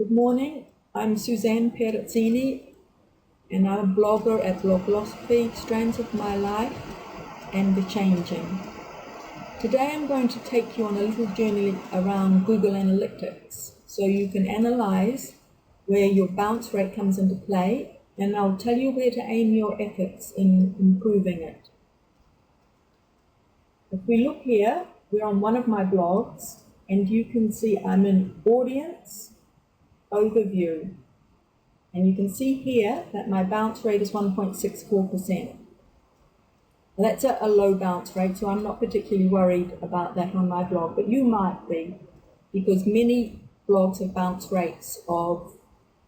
Good morning, I'm Suzanne Perezzini and I'm a blogger at Blogosophy, Strands of My Life and The Changing. Today I'm going to take you on a little journey around Google Analytics so you can analyze where your bounce rate comes into play, and I'll tell you where to aim your efforts in improving it. If we look here, we're on one of my blogs and you can see I'm in Audience Overview. And you can see here that my bounce rate is 1.64%. That's a low bounce rate, so I'm not particularly worried about that on my blog, but you might be, because many blogs have bounce rates of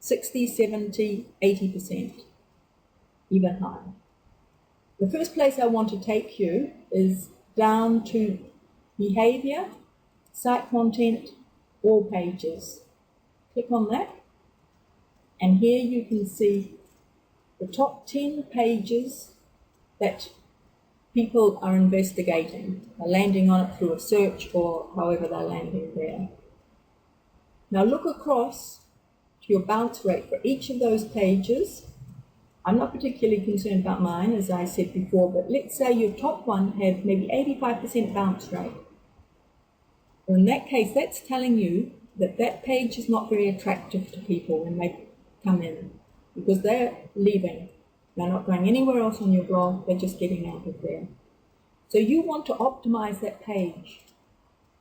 60, 70, 80%, even higher. The first place I want to take you is down to behavior, site content, all pages. Click on that. And here you can see the top 10 pages that people are investigating. They're landing on it through a search or however they're landing there. Now look across to your bounce rate for each of those pages. I'm not particularly concerned about mine, as I said before, but let's say your top one had maybe 85% bounce rate. Well, in that case, that's telling you that that page is not very attractive to people when they come in, because they're leaving. They're not going anywhere else on your blog, they're just getting out of there. So you want to optimize that page.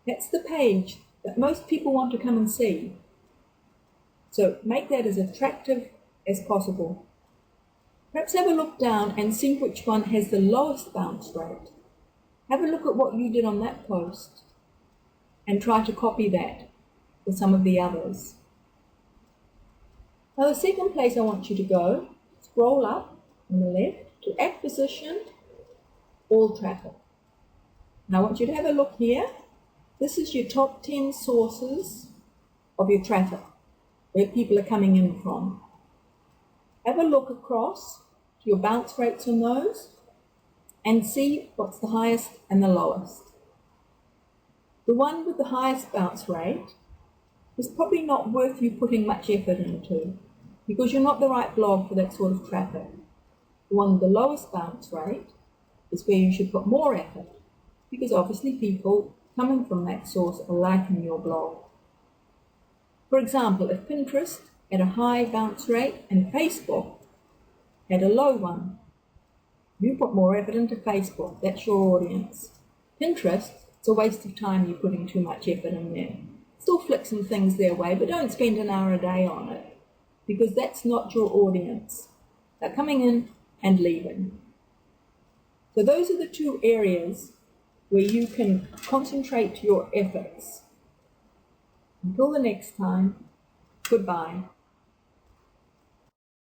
That's the page that most people want to come and see. So make that as attractive as possible. Perhaps have a look down and see which one has the lowest bounce rate. Have a look at what you did on that post and try to copy that for some of the others. Now the second place I want you to go, scroll up on the left to Acquisition, All Traffic. Now I want you to have a look here. This is your top 10 sources of your traffic, where people are coming in from. Have a look across to your bounce rates on those and see what's the highest and the lowest. The one with the highest bounce rate is probably not worth you putting much effort into, because you're not the right blog for that sort of traffic. The one with the lowest bounce rate is where you should put more effort, because obviously people coming from that source are liking your blog. For example, if Pinterest had a high bounce rate and Facebook had a low one, you put more effort into Facebook. That's your audience. Pinterest, it's a waste of time you putting too much effort in there. Still flick some things their way, but don't spend an hour a day on it, because that's not your audience. They're coming in and leaving. So those are the two areas where you can concentrate your efforts. Until the next time, goodbye.